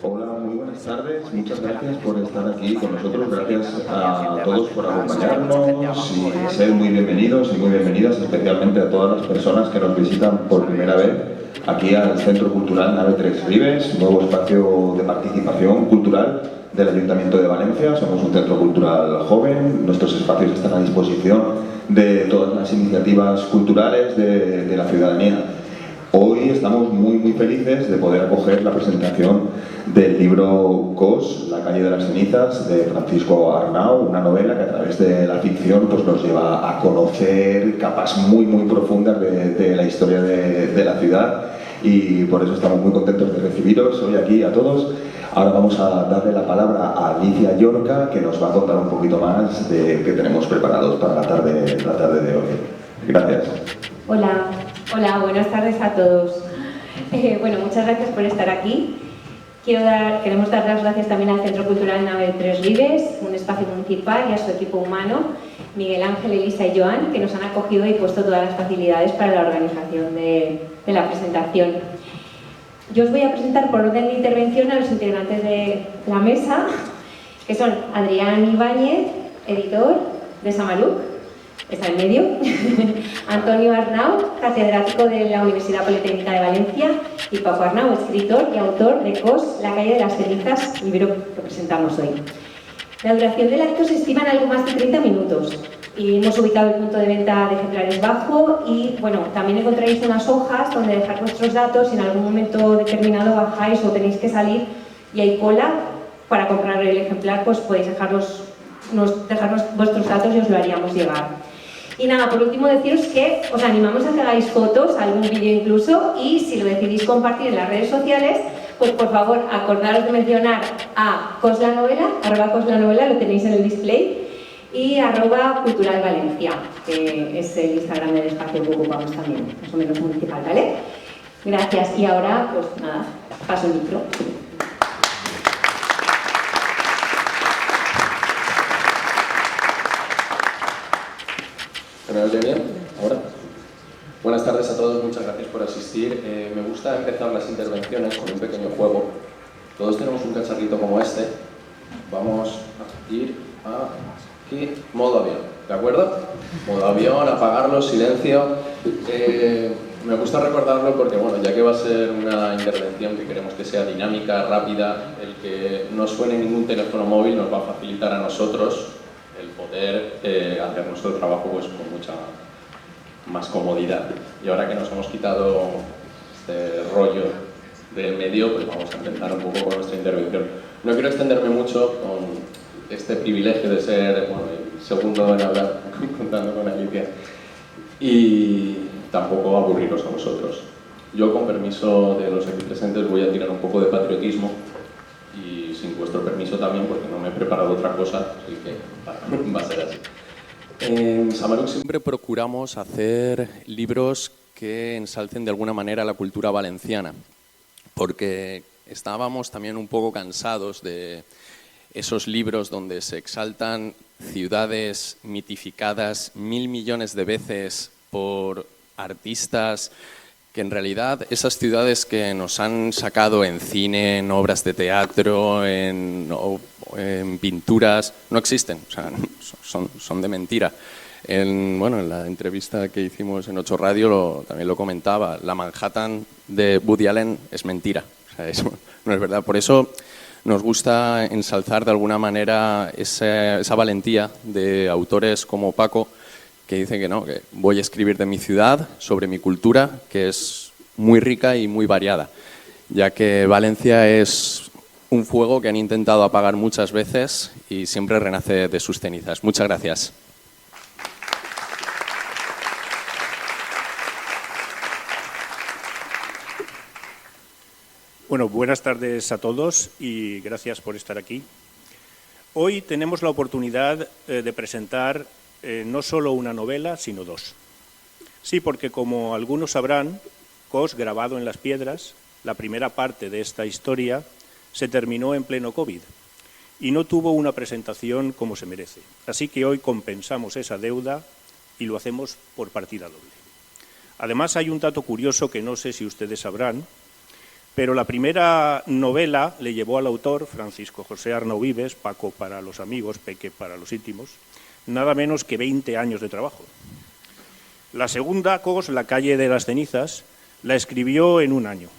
Hola, muy buenas tardes. Muchas gracias por estar aquí con nosotros. Gracias a todos por acompañarnos y ser muy bienvenidos y muy bienvenidas, especialmente a todas las personas que nos visitan por primera vez aquí al Centro Cultural Nave Tres Ribes, nuevo espacio de participación cultural del Ayuntamiento de Valencia. Somos un centro cultural joven. Nuestros espacios están a disposición de todas las iniciativas culturales de la ciudadanía. Hoy estamos muy felices de poder acoger la presentación del libro Cos, La calle de las cenizas, de Francisco Arnau, una novela que a través de la ficción pues, nos lleva a conocer capas muy profundas de la historia de la ciudad, y por eso estamos muy contentos de recibiros hoy aquí a todos. Ahora vamos a darle la palabra a Alicia Llorca, que nos va a contar un poquito más de qué tenemos preparados para la tarde de hoy. Gracias. Hola, buenas tardes a todos. Bueno, muchas gracias por estar aquí. Queremos dar las gracias también al Centro Cultural Nave Tres Ribes, un espacio municipal, y a su equipo humano, Miguel Ángel, Elisa y Joan, que nos han acogido y puesto todas las facilidades para la organización de la presentación. Yo os voy a presentar por orden de intervención a los integrantes de la mesa, que son Adrián Ibáñez, editor de Samaluc, está en medio, Antonio Arnau, catedrático de la Universidad Politécnica de Valencia, y Paco Arnau, escritor y autor de Cos, La calle de las cenizas, libro que presentamos hoy. La duración del acto se estima en algo más de 30 minutos y hemos ubicado el punto de venta de ejemplares bajo, y bueno, también encontraréis unas hojas donde dejar vuestros datos. Si en algún momento determinado bajáis o tenéis que salir y hay cola para comprar el ejemplar, pues podéis dejarnos vuestros datos y os lo haríamos llegar. Y nada, por último deciros que os animamos a que hagáis fotos, algún vídeo incluso, y si lo decidís compartir en las redes sociales, pues por favor acordaros de mencionar a @cosLaNovela, lo tenéis en el display, y @culturalvalencia, que es el Instagram del espacio que ocupamos también, más o menos municipal, ¿vale? Gracias, y ahora, pues nada, paso el micro. ¿Me oye bien? ¿Ahora? Buenas tardes a todos, muchas gracias por asistir. Me gusta empezar las intervenciones con un pequeño juego. Todos tenemos un cacharrito como este. Vamos a ir a aquí, modo avión, ¿de acuerdo? Modo avión, apagarlo, silencio. Me gusta recordarlo porque, bueno, ya que va a ser una intervención que queremos que sea dinámica, rápida, el que no suene ningún teléfono móvil nos va a facilitar a nosotros el poder hacer nuestro trabajo pues, con mucha más comodidad. Y ahora que nos hemos quitado este rollo del medio, pues vamos a empezar un poco con nuestra intervención. No quiero extenderme mucho con este privilegio de ser el segundo en hablar, contando con Alicia, y tampoco aburriros a vosotros. Yo, con permiso de los aquí presentes, voy a tirar un poco de patriotismo, y sin vuestro permiso también, porque no me he preparado otra cosa, así que va a ser así. En Samaluc siempre procuramos hacer libros que ensalcen de alguna manera la cultura valenciana, porque estábamos también un poco cansados de esos libros donde se exaltan ciudades mitificadas 1000 millones de veces por artistas, que en realidad esas ciudades que nos han sacado en cine, en obras de teatro, en pinturas, no existen, o sea, son de mentira. En la entrevista que hicimos en 8 Radio también lo comentaba, la Manhattan de Woody Allen es mentira, o sea, eso no es verdad. Por eso nos gusta ensalzar de alguna manera esa valentía de autores como Paco, que dice que no, que voy a escribir de mi ciudad, sobre mi cultura, que es muy rica y muy variada, ya que Valencia es un fuego que han intentado apagar muchas veces y siempre renace de sus cenizas. Muchas gracias. Bueno, buenas tardes a todos y gracias por estar aquí. Hoy tenemos la oportunidad de presentar no solo una novela, sino 2. Sí, porque como algunos sabrán, Cos, grabado en las piedras, la primera parte de esta historia, se terminó en pleno COVID y no tuvo una presentación como se merece. Así que hoy compensamos esa deuda y lo hacemos por partida doble. Además, hay un dato curioso que no sé si ustedes sabrán, Pero la primera novela le llevó al autor, Francisco José Arnau Vives, Paco para los amigos, Peque para los íntimos, nada menos que 20 años de trabajo. La segunda, Cos, La calle de las cenizas, la escribió en 1 año.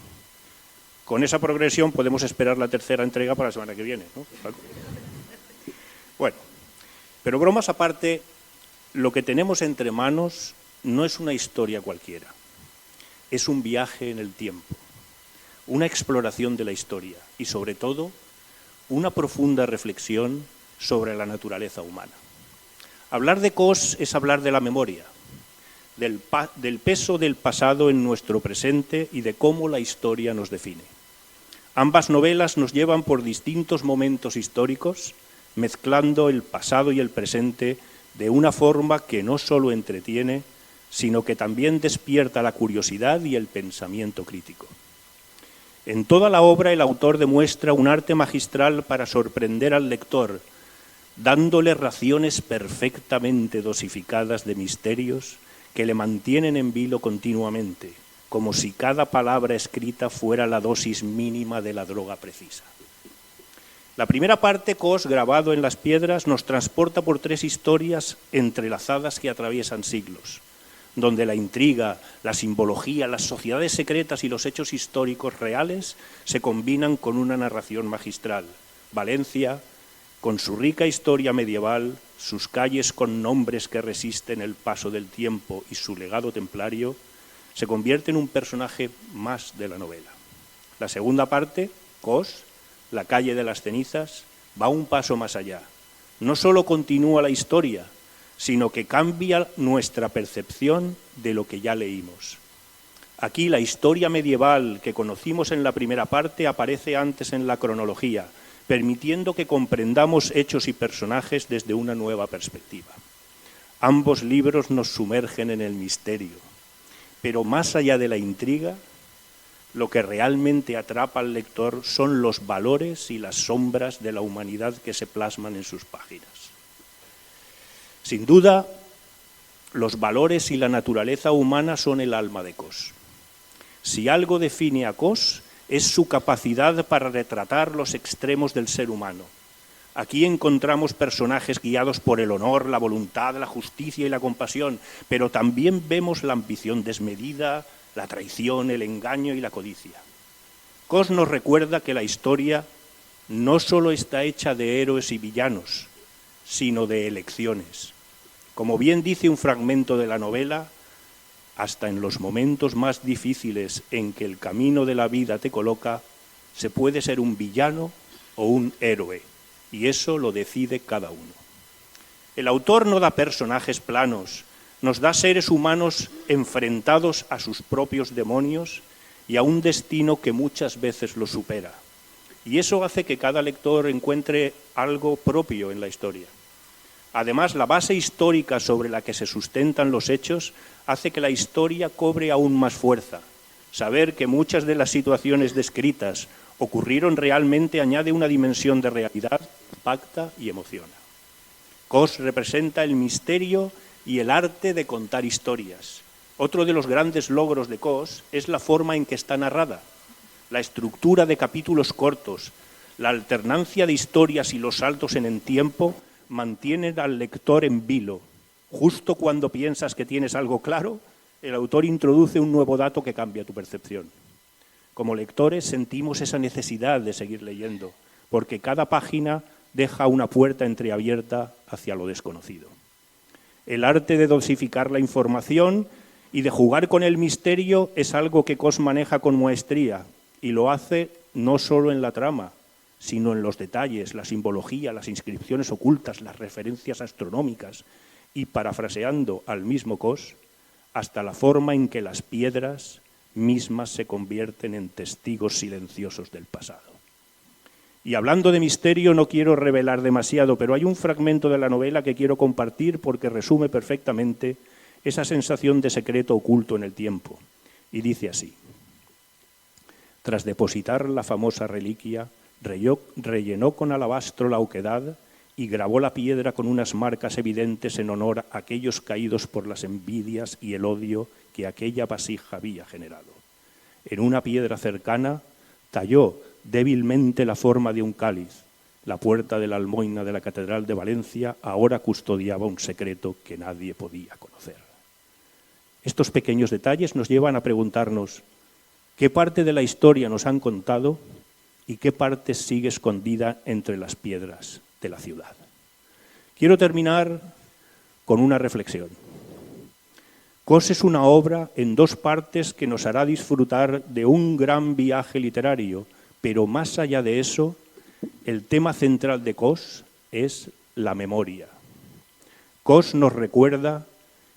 Con esa progresión podemos esperar la tercera entrega para la semana que viene, ¿no, Paco? Bueno, pero bromas aparte, lo que tenemos entre manos no es una historia cualquiera, es un viaje en el tiempo, una exploración de la historia y, sobre todo, una profunda reflexión sobre la naturaleza humana. Hablar de Cos es hablar de la memoria, del peso del pasado en nuestro presente y de cómo la historia nos define. Ambas novelas nos llevan por distintos momentos históricos, mezclando el pasado y el presente de una forma que no solo entretiene, sino que también despierta la curiosidad y el pensamiento crítico. En toda la obra el autor demuestra un arte magistral para sorprender al lector, dándole raciones perfectamente dosificadas de misterios que le mantienen en vilo continuamente, como si cada palabra escrita fuera la dosis mínima de la droga precisa. La primera parte, Cos, grabado en las piedras, nos transporta por 3 historias entrelazadas que atraviesan siglos, donde la intriga, la simbología, las sociedades secretas y los hechos históricos reales se combinan con una narración magistral. Valencia, con su rica historia medieval, sus calles con nombres que resisten el paso del tiempo y su legado templario, se convierte en un personaje más de la novela. La segunda parte, Cos, La calle de las cenizas, va un paso más allá. No solo continúa la historia, sino que cambia nuestra percepción de lo que ya leímos. Aquí la historia medieval que conocimos en la primera parte aparece antes en la cronología, permitiendo que comprendamos hechos y personajes desde una nueva perspectiva. Ambos libros nos sumergen en el misterio, pero más allá de la intriga, lo que realmente atrapa al lector son los valores y las sombras de la humanidad que se plasman en sus páginas. Sin duda, los valores y la naturaleza humana son el alma de Cos. Si algo define a Cos, es su capacidad para retratar los extremos del ser humano. Aquí encontramos personajes guiados por el honor, la voluntad, la justicia y la compasión, pero también vemos la ambición desmedida, la traición, el engaño y la codicia. Cos nos recuerda que la historia no solo está hecha de héroes y villanos, sino de elecciones. Como bien dice un fragmento de la novela, hasta en los momentos más difíciles en que el camino de la vida te coloca, se puede ser un villano o un héroe, y eso lo decide cada uno. El autor no da personajes planos, nos da seres humanos enfrentados a sus propios demonios y a un destino que muchas veces los supera. Y eso hace que cada lector encuentre algo propio en la historia. Además, la base histórica sobre la que se sustentan los hechos hace que la historia cobre aún más fuerza. Saber que muchas de las situaciones descritas ocurrieron realmente añade una dimensión de realidad, impacta y emociona. Cos representa el misterio y el arte de contar historias. Otro de los grandes logros de Cos es la forma en que está narrada, la estructura de capítulos cortos, la alternancia de historias y los saltos en el tiempo mantienen al lector en vilo. Justo cuando piensas que tienes algo claro, el autor introduce un nuevo dato que cambia tu percepción. Como lectores sentimos esa necesidad de seguir leyendo, porque cada página deja una puerta entreabierta hacia lo desconocido. El arte de dosificar la información y de jugar con el misterio es algo que Cos maneja con maestría y lo hace no solo en la trama, sino en los detalles, la simbología, las inscripciones ocultas, las referencias astronómicas y, parafraseando al mismo Cos, hasta la forma en que las piedras mismas se convierten en testigos silenciosos del pasado. Y hablando de misterio, no quiero revelar demasiado, pero hay un fragmento de la novela que quiero compartir porque resume perfectamente esa sensación de secreto oculto en el tiempo. Y dice así: tras depositar la famosa reliquia, rellenó con alabastro la oquedad y grabó la piedra con unas marcas evidentes en honor a aquellos caídos por las envidias y el odio que aquella vasija había generado. En una piedra cercana talló débilmente la forma de un cáliz. La puerta de la almoina de la Catedral de Valencia ahora custodiaba un secreto que nadie podía conocer. Estos pequeños detalles nos llevan a preguntarnos qué parte de la historia nos han contado y qué parte sigue escondida entre las piedras de la ciudad. Quiero terminar con una reflexión. Cos es una obra en dos partes que nos hará disfrutar de un gran viaje literario, pero más allá de eso, el tema central de Cos es la memoria. Cos nos recuerda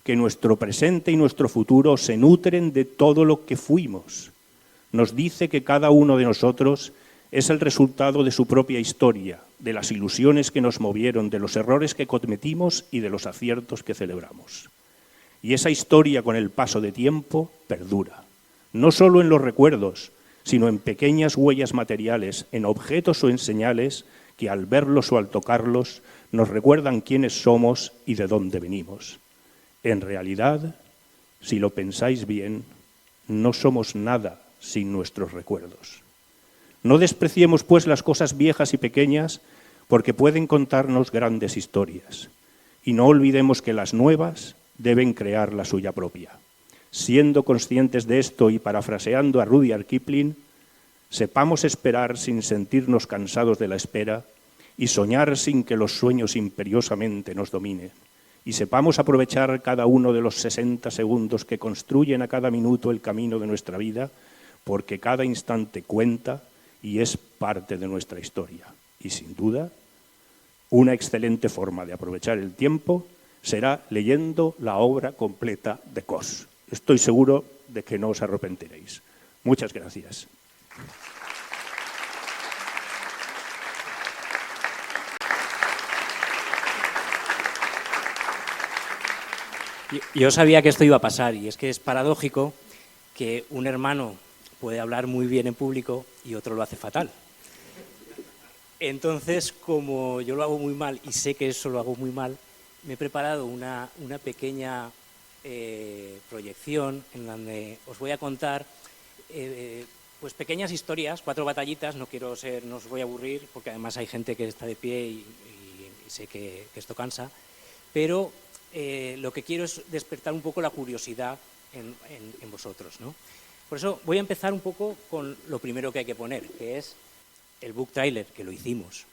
que nuestro presente y nuestro futuro se nutren de todo lo que fuimos. Nos dice que cada uno de nosotros es el resultado de su propia historia, de las ilusiones que nos movieron, de los errores que cometimos y de los aciertos que celebramos. Y esa historia, con el paso de tiempo, perdura, no solo en los recuerdos, sino en pequeñas huellas materiales, en objetos o en señales que al verlos o al tocarlos nos recuerdan quiénes somos y de dónde venimos. En realidad, si lo pensáis bien, no somos nada sin nuestros recuerdos. No despreciemos, pues, las cosas viejas y pequeñas, porque pueden contarnos grandes historias. Y no olvidemos que las nuevas deben crear la suya propia. Siendo conscientes de esto y parafraseando a Rudyard Kipling, sepamos esperar sin sentirnos cansados de la espera y soñar sin que los sueños imperiosamente nos dominen. Y sepamos aprovechar cada uno de los 60 segundos que construyen a cada minuto el camino de nuestra vida, porque cada instante cuenta y es parte de nuestra historia. Y sin duda, una excelente forma de aprovechar el tiempo será leyendo la obra completa de Cos. Estoy seguro de que no os arrepentiréis. Muchas gracias. Yo sabía que esto iba a pasar, y es que es paradójico que un hermano puede hablar muy bien en público y otro lo hace fatal. Entonces, como yo lo hago muy mal y sé que eso lo hago muy mal, me he preparado una pequeña proyección en donde os voy a contar pues pequeñas historias, 4 batallitas. No os voy a aburrir, porque además hay gente que está de pie y sé que esto cansa, pero lo que quiero es despertar un poco la curiosidad en vosotros, ¿no? Por eso voy a empezar un poco con lo primero que hay que poner, que es el book trailer, que lo hicimos.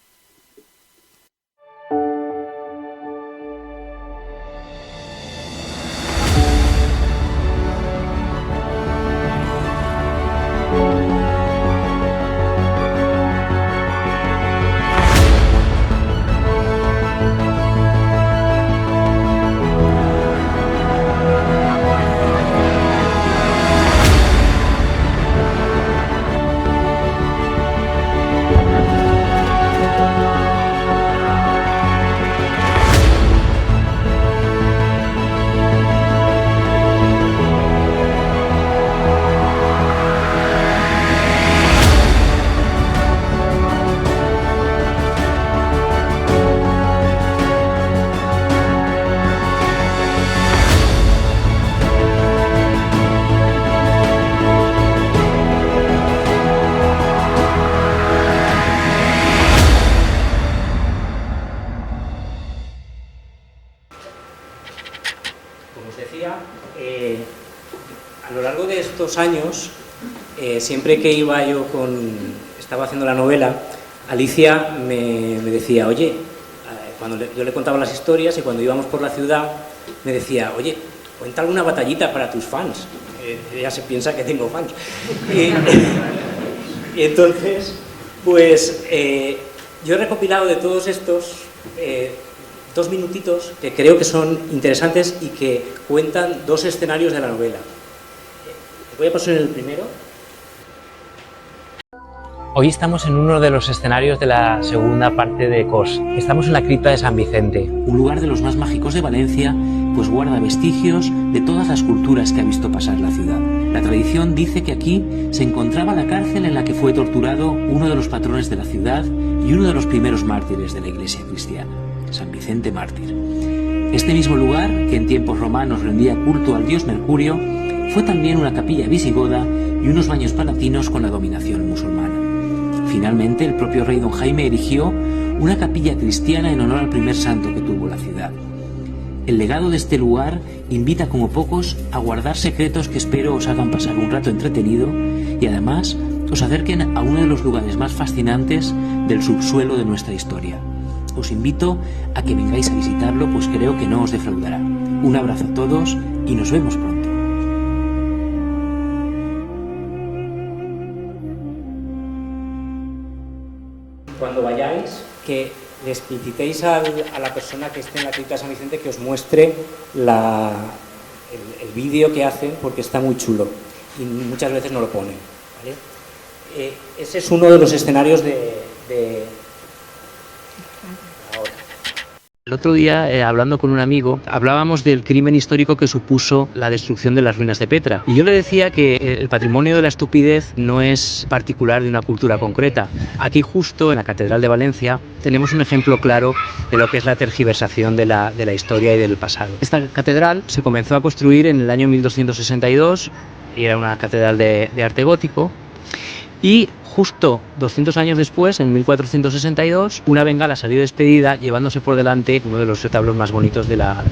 A lo largo de estos años, siempre que estaba haciendo la novela, Alicia me decía, oye, cuando yo le contaba las historias y cuando íbamos por la ciudad, me decía, oye, cuenta alguna batallita para tus fans. Ella se piensa que tengo fans. Y entonces, pues, yo he recopilado de todos estos 2 minutitos que creo que son interesantes y que cuentan 2 escenarios de la novela. Voy a pasar en el primero. Hoy estamos en uno de los escenarios de la segunda parte de Cos. Estamos en la cripta de San Vicente, un lugar de los más mágicos de Valencia, pues guarda vestigios de todas las culturas que ha visto pasar la ciudad. La tradición dice que aquí se encontraba la cárcel en la que fue torturado uno de los patrones de la ciudad y uno de los primeros mártires de la Iglesia cristiana, San Vicente Mártir. Este mismo lugar, que en tiempos romanos rendía culto al dios Mercurio, fue también una capilla visigoda y unos baños palatinos con la dominación musulmana. Finalmente, el propio rey don Jaime erigió una capilla cristiana en honor al primer santo que tuvo la ciudad. El legado de este lugar invita como pocos a guardar secretos que espero os hagan pasar un rato entretenido y además os acerquen a uno de los lugares más fascinantes del subsuelo de nuestra historia. Os invito a que vengáis a visitarlo, pues creo que no os defraudará. Un abrazo a todos y nos vemos pronto. Cuando vayáis, que le explicitéis a la persona que esté en la cripta de San Vicente que os muestre el vídeo que hacen, porque está muy chulo y muchas veces no lo ponen, ¿vale? Ese es uno de los escenarios de ahora. El otro día, hablando con un amigo, hablábamos del crimen histórico que supuso la destrucción de las ruinas de Petra. Y yo le decía que el patrimonio de la estupidez no es particular de una cultura concreta. Aquí justo en la Catedral de Valencia tenemos un ejemplo claro de lo que es la tergiversación de la historia y del pasado. Esta catedral se comenzó a construir en el año 1262 y era una catedral de arte gótico. Y justo 200 años después, en 1462, una bengala salió despedida llevándose por delante uno de los retablos más bonitos de las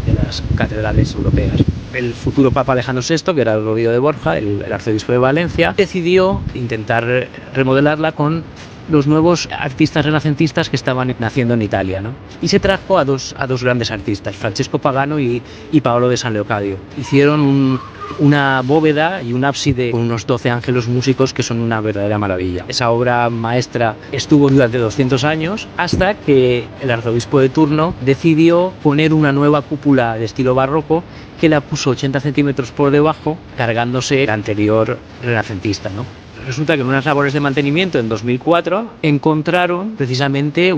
catedrales europeas. El futuro Papa Alejandro VI, que era el Rodrigo de Borja, el arzobispo de Valencia, decidió intentar remodelarla con los nuevos artistas renacentistas que estaban naciendo en Italia, ¿no? Y se trajo a dos grandes artistas, Francesco Pagano y Paolo de San Leocadio. Hicieron una bóveda y un ábside con unos 12 ángeles músicos que son una verdadera maravilla. Esa obra maestra estuvo durante 200 años hasta que el arzobispo de turno decidió poner una nueva cúpula de estilo barroco que la puso 80 centímetros por debajo, cargándose el anterior renacentista, ¿no? Resulta que en unas labores de mantenimiento en 2004 encontraron precisamente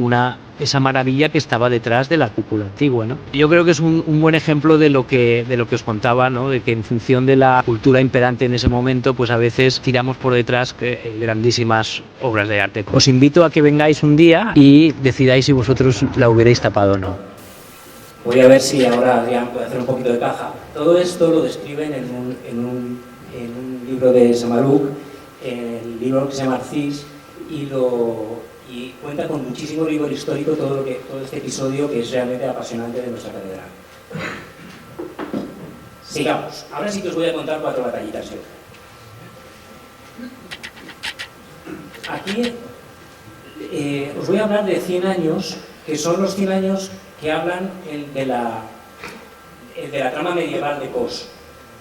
esa maravilla que estaba detrás de la cúpula antigua, ¿no? Yo creo que es un buen ejemplo de lo que os contaba, ¿no? De que en función de la cultura imperante en ese momento, pues a veces tiramos por detrás grandísimas obras de arte. Os invito a que vengáis un día y decidáis si vosotros la hubierais tapado o no. Voy a ver si ahora Adrián puede hacer un poquito de caja. Todo esto lo describen en un libro de Samaruk, el libro que se llama Arcis, y cuenta con muchísimo rigor histórico todo este episodio que es realmente apasionante de nuestra catedral. Sigamos. Ahora sí que os voy a contar 4 batallitas yo. Aquí os voy a hablar de 100 años, que son los 100 años que hablan de la trama medieval de Kos.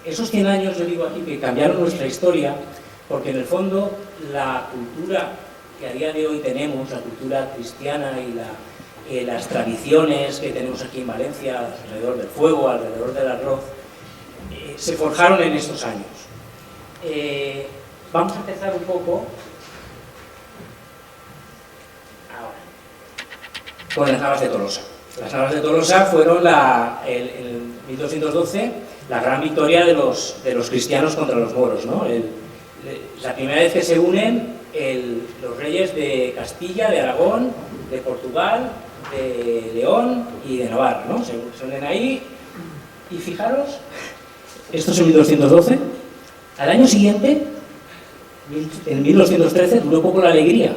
Esos 100 años, yo digo aquí, que cambiaron nuestra historia, porque en el fondo la cultura que a día de hoy tenemos, la cultura cristiana y las tradiciones que tenemos aquí en Valencia, alrededor del fuego, alrededor del arroz, se forjaron en estos años. Vamos a empezar un poco ahora con las Navas de Tolosa. Las Navas de Tolosa fueron en 1212 la gran victoria de los cristianos contra los moros, ¿no? La primera vez que se unen los reyes de Castilla, de Aragón, de Portugal, de León y de Navarra, ¿no? Se unen ahí y fijaros, esto es en 1212. Al año siguiente, en 1213, duró poco la alegría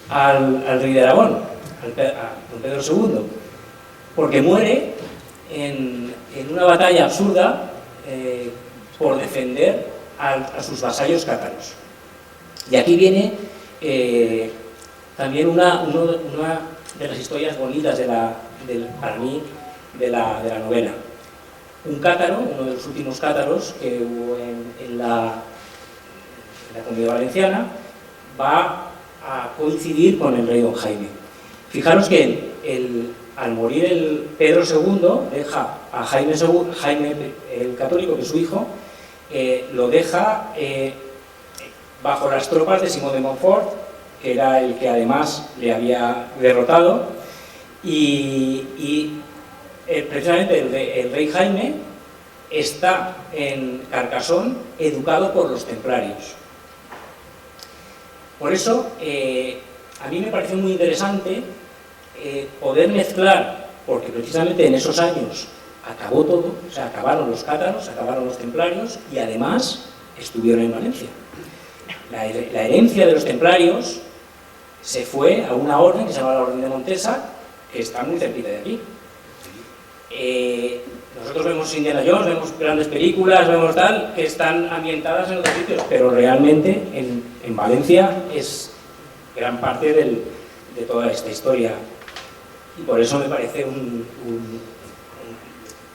al rey de Aragón, a don Pedro II, porque muere en una batalla absurda por defender a sus vasallos cátaros. Y aquí viene también una de las historias bonitas para mí de la novela. Un cátaro, uno de los últimos cátaros que hubo en la Comunidad Valenciana, va a coincidir con el rey don Jaime. Fijaros que al morir el Pedro II deja a Jaime el católico, que es su hijo, lo deja bajo las tropas de Simón de Montfort, que era el que además le había derrotado, y precisamente el rey Jaime está en Carcassonne educado por los templarios. Por eso a mí me pareció muy interesante poder mezclar, porque precisamente en esos años acabó todo, o sea, acabaron los cátaros, acabaron los templarios y además estuvieron en Valencia. La herencia de los templarios se fue a una orden que se llama la Orden de Montesa, que está muy cerquita de aquí. Nosotros vemos Indiana Jones, vemos grandes películas, vemos tal, que están ambientadas en otros sitios, pero realmente en Valencia es gran parte de toda esta historia. Y por eso me parece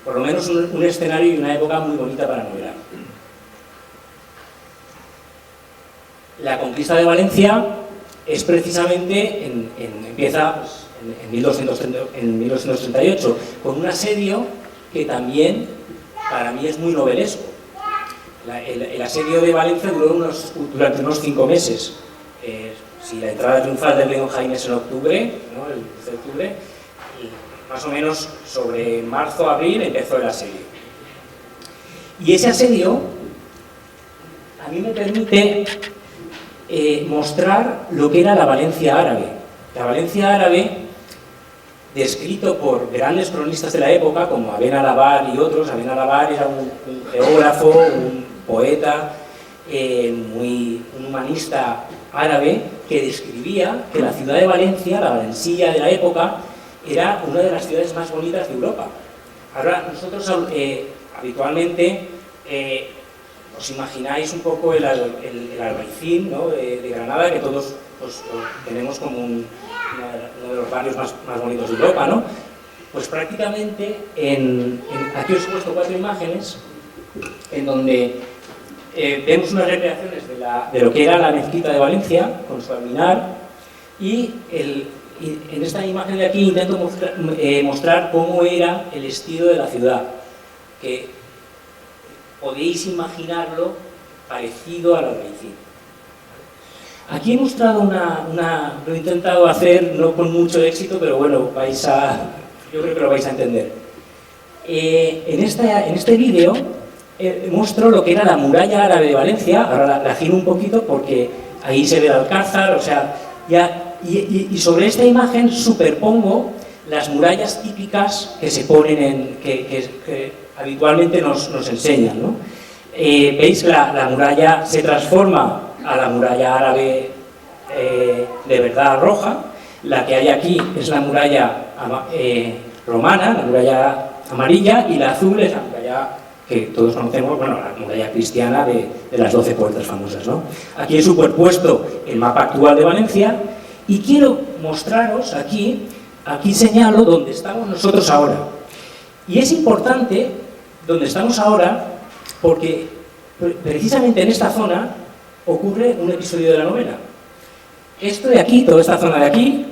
por lo menos un escenario y una época muy bonita para novelar. La conquista de Valencia es precisamente, empieza pues, en 1238, con un asedio que también para mí es muy novelesco. El asedio de Valencia duró durante unos 5 meses. Si la entrada triunfal del rey Don Jaime es en octubre, ¿no? El 12 de octubre, y más o menos sobre marzo-abril empezó el asedio. Y ese asedio a mí me permite mostrar lo que era la Valencia árabe. La Valencia árabe, descrito por grandes cronistas de la época, como Aben Alabar y otros. Aben Alabar era un geógrafo, un poeta, un humanista árabe, que describía que la ciudad de Valencia, la Valencia de la época, era una de las ciudades más bonitas de Europa. Ahora, nosotros habitualmente os imagináis un poco el Albaicín, ¿no? de Granada, que todos pues, tenemos como uno de los barrios más bonitos de Europa, ¿no? Pues prácticamente, aquí os he puesto 4 imágenes en donde vemos unas recreaciones de lo que era la mezquita de Valencia, con su alminar, y en esta imagen de aquí intento mostrar cómo era el estilo de la ciudad, que podéis imaginarlo parecido al Albaicín. Aquí he mostrado lo he intentado hacer no con mucho éxito, pero bueno, yo creo que lo vais a entender. En este vídeo muestro lo que era la muralla árabe de Valencia. Ahora la giro un poquito porque ahí se ve el Alcázar, o sea, y sobre esta imagen superpongo las murallas típicas que se ponen que habitualmente nos enseñan, ¿no? Veis que la muralla se transforma a la muralla árabe de verdad roja. La que hay aquí es la muralla romana, la muralla amarilla, y la azul es la muralla que todos conocemos, bueno, la muralla cristiana de las 12 puertas famosas, ¿no? Aquí he superpuesto el mapa actual de Valencia y quiero mostraros aquí señalo dónde estamos nosotros ahora. Y es importante donde estamos ahora porque precisamente en esta zona ocurre un episodio de la novela. Esto de aquí, toda esta zona de aquí,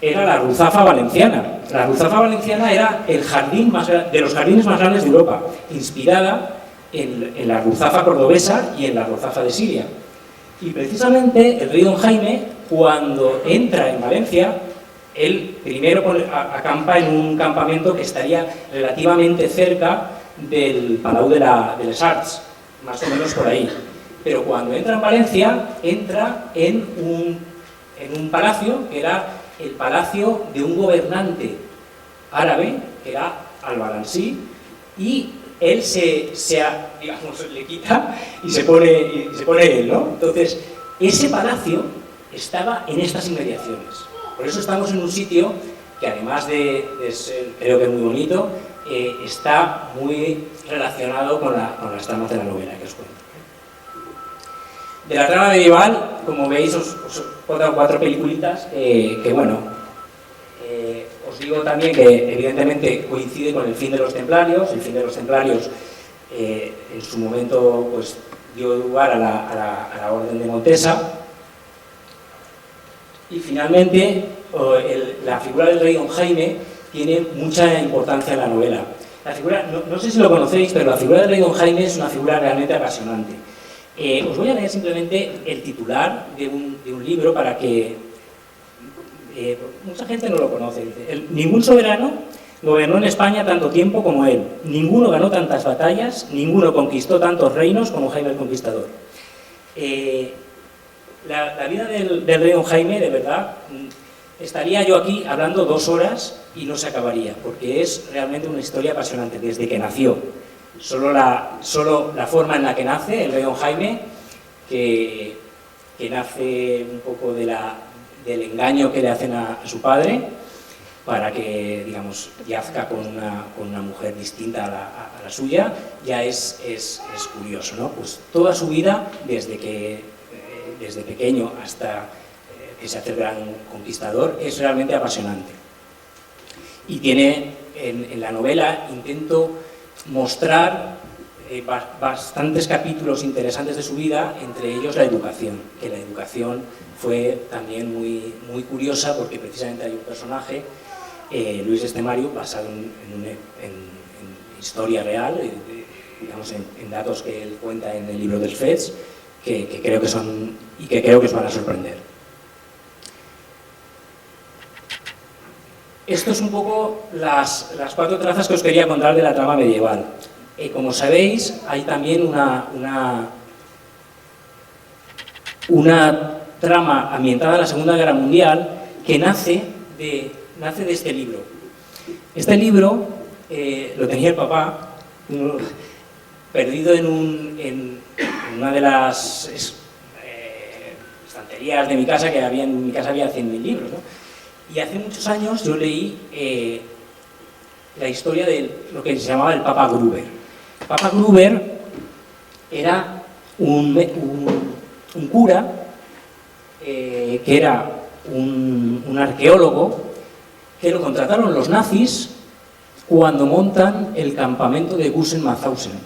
era la Ruzafa valenciana. La Ruzafa valenciana era el jardín de los jardines más grandes de Europa, inspirada en la Ruzafa cordobesa y en la Ruzafa de Siria. Y precisamente el rey Don Jaime, cuando entra en Valencia, él primero acampa en un campamento que estaría relativamente cerca del Palau de les Arts, más o menos por ahí. Pero cuando entra en Valencia, entra en un palacio que era el palacio de un gobernante árabe, que era Al-Balansí, y él le quita y se pone él, ¿no? Entonces, ese palacio estaba en estas inmediaciones. Por eso estamos en un sitio que, además de ser, creo que muy bonito, está muy relacionado con las tramas de la novela que os cuento. De la trama medieval, como veis, os pongo 4 peliculitas que bueno, os digo también que evidentemente coincide con el fin de los templarios. El fin de los templarios en su momento pues, dio lugar a la Orden de Montesa. Y finalmente, la figura del rey Don Jaime tiene mucha importancia en la novela. La figura, no sé si lo conocéis, pero la figura del rey Don Jaime es una figura realmente apasionante. Os voy a leer simplemente el titular de un libro para que mucha gente no lo conoce. Dice, ningún soberano gobernó en España tanto tiempo como él. Ninguno ganó tantas batallas, ninguno conquistó tantos reinos como Jaime el Conquistador. La vida del rey Don Jaime, de verdad, estaría yo aquí hablando 2 horas y no se acabaría, porque es realmente una historia apasionante desde que nació. Solo la forma en la que nace el rey Don Jaime, que nace un poco del engaño que le hacen a su padre para que, digamos, yazca con una mujer distinta a la suya. Ya es curioso, ¿no? Pues toda su vida, desde pequeño hasta que se hace el gran conquistador, es realmente apasionante. Y tiene, en la novela, intento mostrar bastantes capítulos interesantes de su vida, entre ellos la educación, que la educación fue también muy, muy curiosa, porque precisamente hay un personaje, Luis Estemario, basado en historia real, digamos, en datos que él cuenta en el libro del FEDS, que creo que son y que creo que os van a sorprender. Esto es un poco las 4 trazas que os quería contar de la trama medieval. Como sabéis, hay también una trama ambientada en la Segunda Guerra Mundial que nace de este libro. Este libro lo tenía el papá, perdido en una de las estanterías de mi casa, que en mi casa había 100.000 libros, ¿no? Y hace muchos años yo leí la historia de lo que se llamaba el Papa Gruber. Papa Gruber era un cura que era un arqueólogo que lo contrataron los nazis cuando montan el campamento de Gusen-Mauthausen.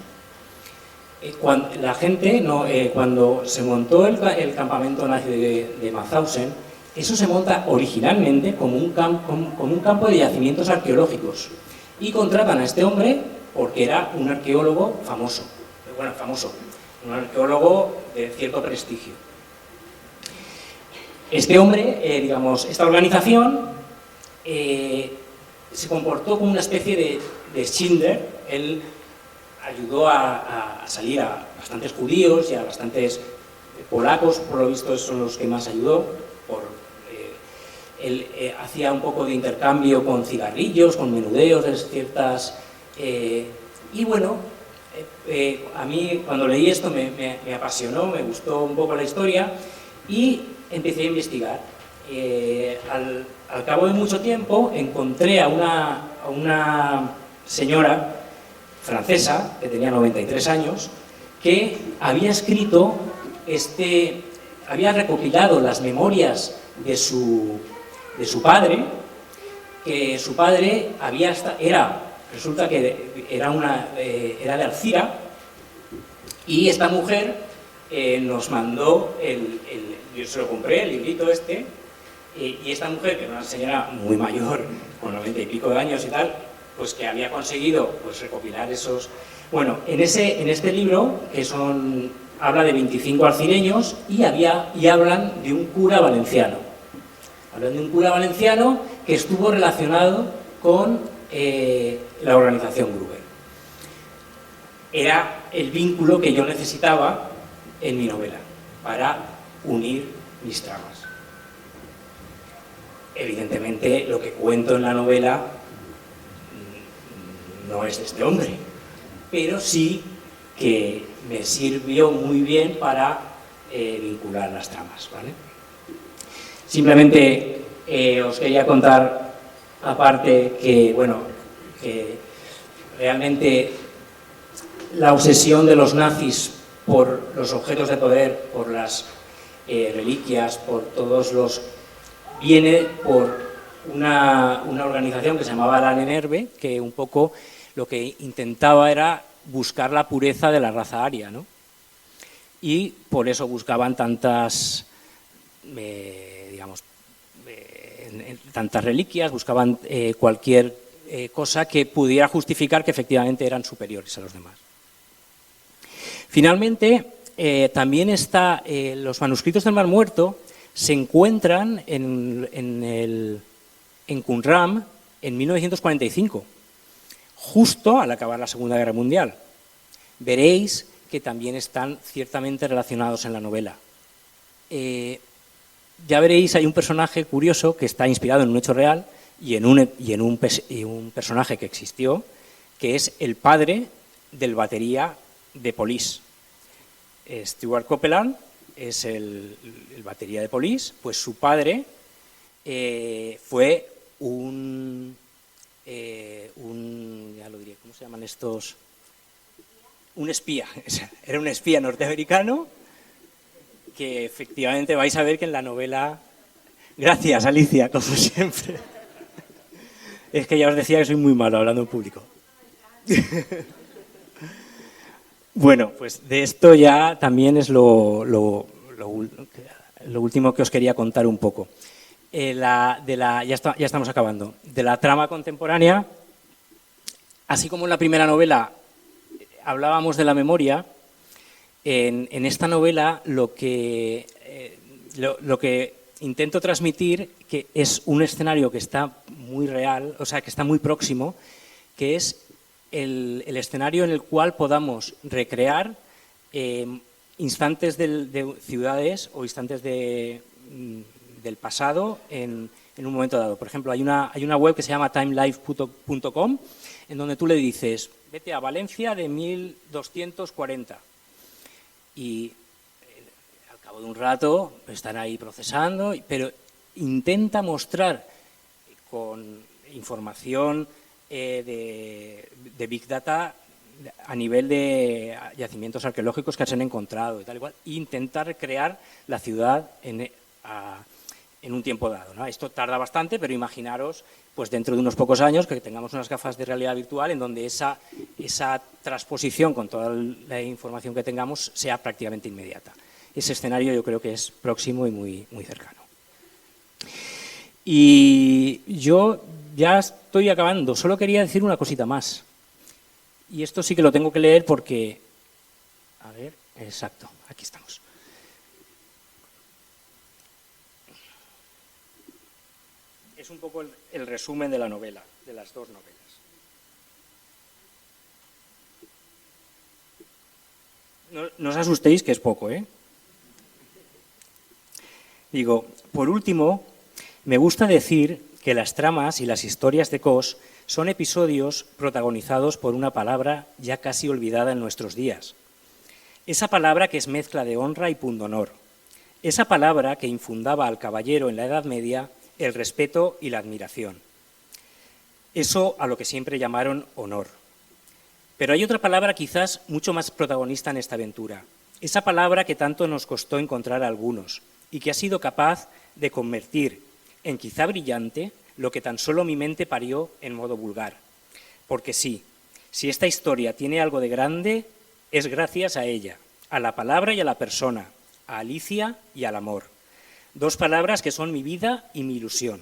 Cuando se montó el campamento nazi de Mauthausen, eso se monta originalmente como un campo de yacimientos arqueológicos. Y contratan a este hombre porque era un arqueólogo famoso, un arqueólogo de cierto prestigio. Este hombre, esta organización, se comportó como una especie de Schindler. Él ayudó a salir a bastantes judíos y a bastantes polacos, por lo visto son los que más ayudó. Él hacía un poco de intercambio con cigarrillos, con menudeos de ciertas... y bueno, a mí cuando leí esto me apasionó, me gustó un poco la historia y empecé a investigar. Al cabo de mucho tiempo encontré a una señora francesa que tenía 93 años que había escrito había recopilado las memorias de su padre, que su padre resulta que era de Alcira, y esta mujer nos mandó yo se lo compré, el librito y esta mujer, que era una señora muy mayor, con 90 y pico de años y tal, pues que había conseguido pues recopilar esos... Bueno, en este libro, que habla de 25 alcireños y hablan de un cura valenciano. Hablan de un cura valenciano que estuvo relacionado con la organización Gruber. Era el vínculo que yo necesitaba en mi novela para unir mis tramas. Evidentemente, lo que cuento en la novela no es de este hombre, pero sí que me sirvió muy bien para vincular las tramas, ¿vale? Simplemente os quería contar, aparte, que realmente la obsesión de los nazis por los objetos de poder, por las reliquias, por viene por una organización que se llamaba la Nenerve, que un poco lo que intentaba era buscar la pureza de la raza aria, ¿no? Y por eso buscaban tantas reliquias, buscaban cualquier cosa que pudiera justificar que efectivamente eran superiores a los demás. Finalmente, también los manuscritos del Mar Muerto se encuentran en Qumran en 1945, justo al acabar la Segunda Guerra Mundial. Veréis que también están ciertamente relacionados en la novela. Ya veréis, hay un personaje curioso que está inspirado en un hecho real y en un personaje que existió, que es el padre del batería de Police. Stuart Copeland es el batería de Police, pues su padre fue ya lo diré, ¿cómo se llaman estos? Un espía, era un espía norteamericano que efectivamente vais a ver que en la novela... Gracias, Alicia, como siempre. Es que ya os decía que soy muy malo hablando en público. Bueno, pues de esto ya también es lo último que os quería contar un poco. Ya estamos acabando. De la trama contemporánea, así como en la primera novela hablábamos de la memoria, en esta novela lo que intento transmitir que es un escenario que está muy real, o sea, que está muy próximo, que es el escenario en el cual podamos recrear instantes de ciudades o instantes del pasado en un momento dado. Por ejemplo, hay una web que se llama timelife.com en donde tú le dices, vete a Valencia de 1240 y al cabo de un rato están ahí procesando, pero intenta mostrar con información de Big Data a nivel de yacimientos arqueológicos que se han encontrado y tal igual, e intentar recrear la ciudad en un tiempo dado, ¿no? Esto tarda bastante, pero imaginaros, pues dentro de unos pocos años, que tengamos unas gafas de realidad virtual en donde esa transposición con toda la información que tengamos sea prácticamente inmediata. Ese escenario yo creo que es próximo y muy, muy cercano. Y yo ya estoy acabando, solo quería decir una cosita más. Y esto sí que lo tengo que leer porque... A ver, exacto, aquí estamos. Es un poco el resumen de la novela, de las dos novelas. No os asustéis, que es poco, ¿eh? Digo, por último, me gusta decir que las tramas y las historias de Cos son episodios protagonizados por una palabra ya casi olvidada en nuestros días. Esa palabra que es mezcla de honra y pundonor. Esa palabra que infundaba al caballero en la Edad Media el respeto y la admiración. Eso a lo que siempre llamaron honor. Pero hay otra palabra quizás mucho más protagonista en esta aventura. Esa palabra que tanto nos costó encontrar a algunos y que ha sido capaz de convertir en quizá brillante lo que tan solo mi mente parió en modo vulgar. Porque sí, si esta historia tiene algo de grande, es gracias a ella, a la palabra y a la persona, a Alicia y al amor. Dos palabras que son mi vida y mi ilusión.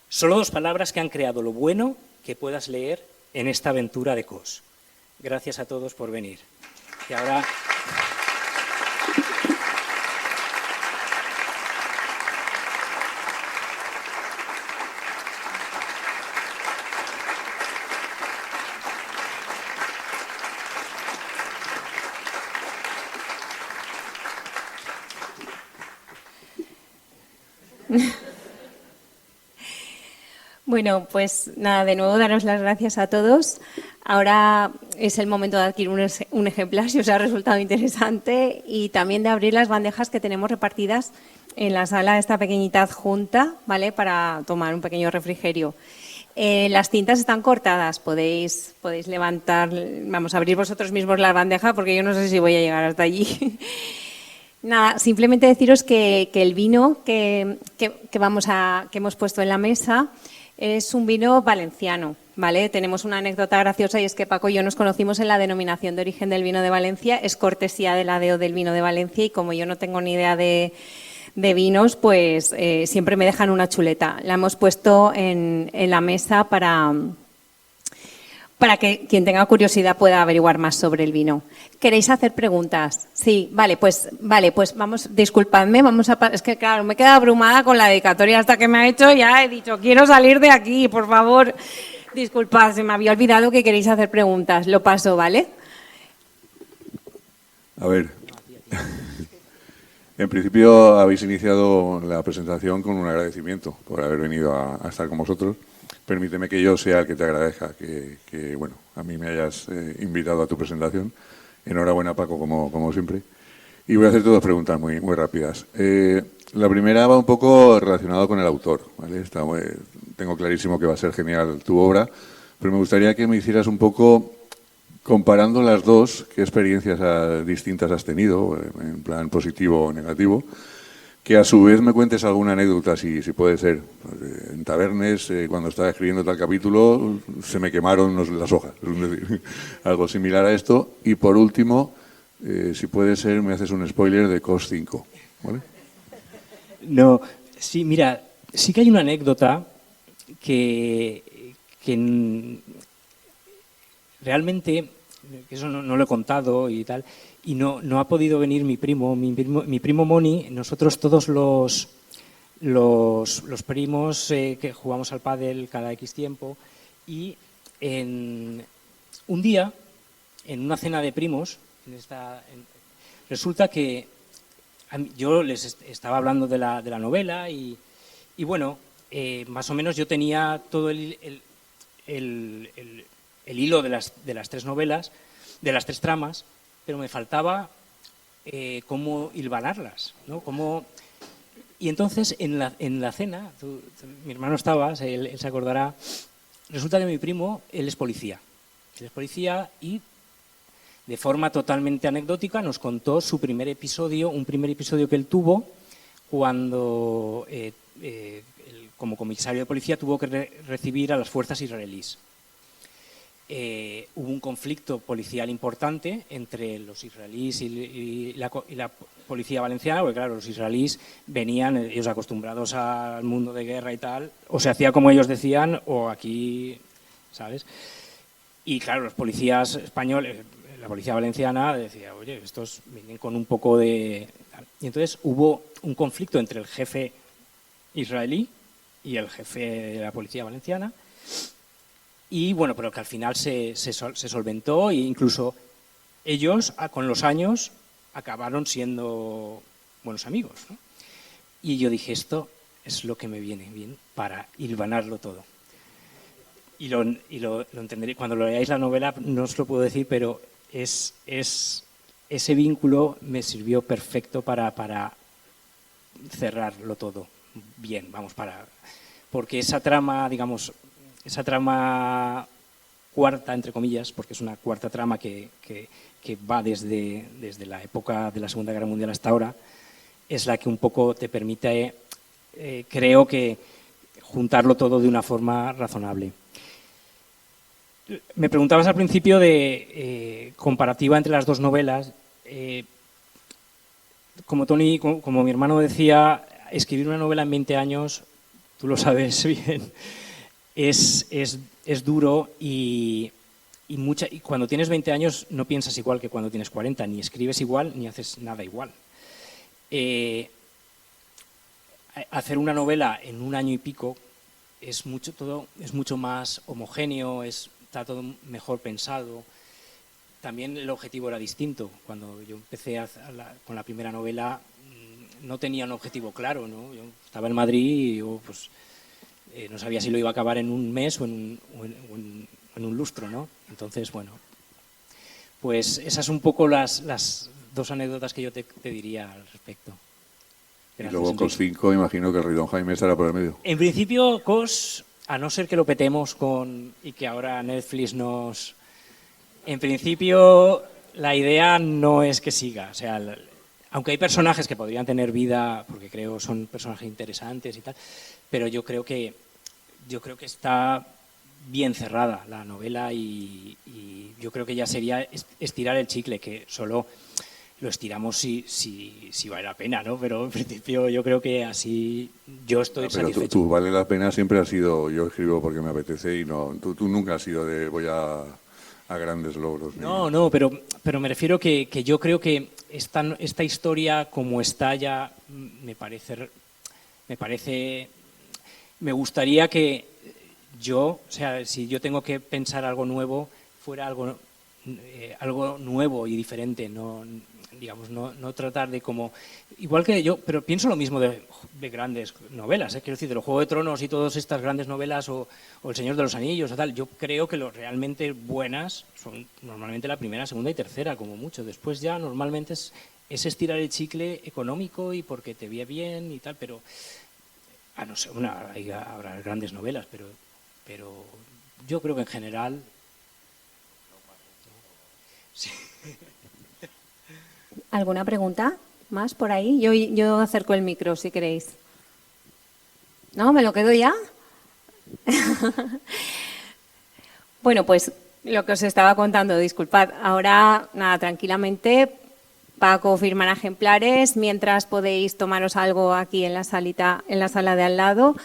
Solo dos palabras que han creado lo bueno que puedas leer en esta aventura de Cos. Gracias a todos por venir. Y ahora... Bueno, pues nada, de nuevo daros las gracias a todos. Ahora es el momento de adquirir un ejemplar, si os ha resultado interesante, y también de abrir las bandejas que tenemos repartidas en la sala, esta pequeñita adjunta, ¿vale?, para tomar un pequeño refrigerio. Las cintas están cortadas, podéis levantar, vamos a abrir vosotros mismos la bandeja porque yo no sé si voy a llegar hasta allí. Nada, simplemente deciros que el vino que hemos puesto en la mesa es un vino valenciano, ¿vale? Tenemos una anécdota graciosa y es que Paco y yo nos conocimos en la denominación de origen del vino de Valencia, es cortesía de la DEO del vino de Valencia y como yo no tengo ni idea de vinos, pues siempre me dejan una chuleta. La hemos puesto en la mesa para que quien tenga curiosidad pueda averiguar más sobre el vino. ¿Queréis hacer preguntas? Sí, vale, pues vamos, disculpadme, es que claro, me he quedado abrumada con la dedicatoria hasta que me ha hecho, ya he dicho, quiero salir de aquí, por favor. Disculpad, se me había olvidado que queréis hacer preguntas, lo paso, ¿vale? A ver, en principio habéis iniciado la presentación con un agradecimiento por haber venido a estar con vosotros. Permíteme que yo sea el que te agradezca que bueno, a mí me hayas invitado a tu presentación. Enhorabuena, Paco, como siempre. Y voy a hacerte dos preguntas muy rápidas. La primera va un poco relacionada con el autor, ¿vale? Tengo clarísimo que va a ser genial tu obra, pero me gustaría que me hicieras un poco, comparando las dos, qué experiencias distintas has tenido, en plan positivo o negativo, que a su vez me cuentes alguna anécdota, si puede ser. En Tabernes, cuando estaba escribiendo tal capítulo, se me quemaron las hojas, es decir, algo similar a esto. Y por último, si puede ser, me haces un spoiler de COS 5, ¿vale? No, sí, mira, sí que hay una anécdota que realmente, que eso no lo he contado y tal, y no ha podido venir mi primo Moni. Nosotros todos los primos que jugamos al pádel cada X tiempo, y un día, en una cena de primos, resulta que yo les estaba hablando de la novela y bueno, más o menos yo tenía todo el hilo de las tres novelas, de las tres tramas, pero me faltaba cómo hilvanarlas, ¿no? Y entonces en la cena, mi hermano estaba, él se acordará, resulta que mi primo, él es policía y de forma totalmente anecdótica nos contó un primer episodio que él tuvo cuando como comisario de policía tuvo que recibir a las fuerzas israelíes. Hubo un conflicto policial importante entre los israelíes y la policía valenciana, porque claro, los israelíes venían, ellos acostumbrados al mundo de guerra y tal, o se hacía como ellos decían, o aquí, ¿sabes? Y claro, los policías españoles, la policía valenciana decía, oye, estos vienen con un poco de... Y entonces hubo un conflicto entre el jefe israelí y el jefe de la policía valenciana, y bueno, pero que al final se solventó, e incluso ellos con los años acabaron siendo buenos amigos, ¿no? Y yo dije, esto es lo que me viene bien para hilvanarlo todo. Y lo entenderéis, cuando lo leáis la novela no os lo puedo decir, pero ese vínculo me sirvió perfecto para cerrarlo todo bien, porque esa trama, digamos, esa trama cuarta, entre comillas, porque es una cuarta trama que va desde la época de la Segunda Guerra Mundial hasta ahora, es la que un poco te permite, creo que, juntarlo todo de una forma razonable. Me preguntabas al principio de comparativa entre las dos novelas. Como mi hermano decía, escribir una novela en 20 años, tú lo sabes bien, es duro y cuando tienes 20 años no piensas igual que cuando tienes 40, ni escribes igual ni haces nada igual. Hacer una novela en un año y pico es mucho más homogéneo, está todo mejor pensado. También el objetivo era distinto. Cuando yo empecé con la primera novela no tenía un objetivo claro, ¿no? Yo estaba en Madrid y yo, pues, no sabía si lo iba a acabar en un mes o en un lustro, ¿no? Entonces, bueno, pues esas son un poco las dos anécdotas que yo te diría al respecto. Gracias, y luego COS 5, imagino que el Ridón Jaime estará por el medio. En principio, COS, a no ser que lo petemos y que ahora Netflix nos... En principio, la idea no es que siga. O sea, aunque hay personajes que podrían tener vida, porque creo son personajes interesantes y tal, pero yo creo que está bien cerrada la novela y yo creo que ya sería estirar el chicle, que solo lo estiramos si vale la pena, ¿no? Pero en principio yo creo que así yo estoy satisfecho. Pero tú vale la pena siempre has sido, yo escribo porque me apetece y no, tú nunca has sido de voy a grandes logros. No, pero me refiero que yo creo que esta historia como está ya me gustaría que yo, o sea, si yo tengo que pensar algo nuevo, fuera algo nuevo y diferente, no tratar de como... Igual que yo, pero pienso lo mismo de grandes novelas, quiero decir, de los Juego de Tronos y todas estas grandes novelas o El Señor de los Anillos o tal. Yo creo que lo realmente buenas son normalmente la primera, segunda y tercera, como mucho. Después ya normalmente es estirar el chicle económico y porque te veía bien y tal, pero no sé, habrá grandes novelas, pero yo creo que en general sí. ¿Alguna pregunta más por ahí? Yo acerco el micro si queréis. ¿No? ¿Me lo quedo ya? Bueno, pues lo que os estaba contando, disculpad. Ahora, nada, tranquilamente, Paco firmará ejemplares, mientras podéis tomaros algo aquí en la salita, en la sala de al lado.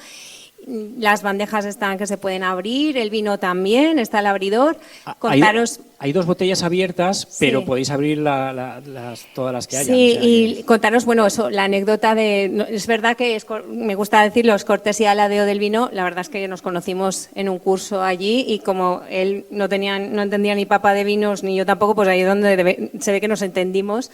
Las bandejas están que se pueden abrir, el vino también, está el abridor. Contaros... Hay 2 botellas abiertas, pero sí, podéis abrir todas las que haya. Sí, o sea, y contaros, bueno, eso, la anécdota de... Es verdad que me gusta decirlo, es cortesía la de O del vino. La verdad es que nos conocimos en un curso allí y como él no entendía ni papa de vinos, ni yo tampoco, pues ahí es donde se ve que nos entendimos.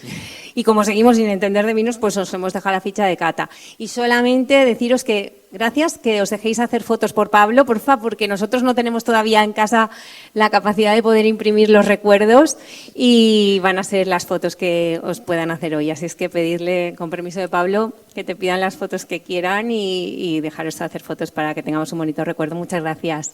Y como seguimos sin entender de vinos, pues os hemos dejado la ficha de cata. Y solamente deciros que gracias, que os dejéis hacer fotos por Pablo, porfa, porque nosotros no tenemos todavía en casa la capacidad de poder imprimir los recuerdos y van a ser las fotos que os puedan hacer hoy. Así es que pedirle, con permiso de Pablo, que te pidan las fotos que quieran y dejaros hacer fotos para que tengamos un bonito recuerdo. Muchas gracias.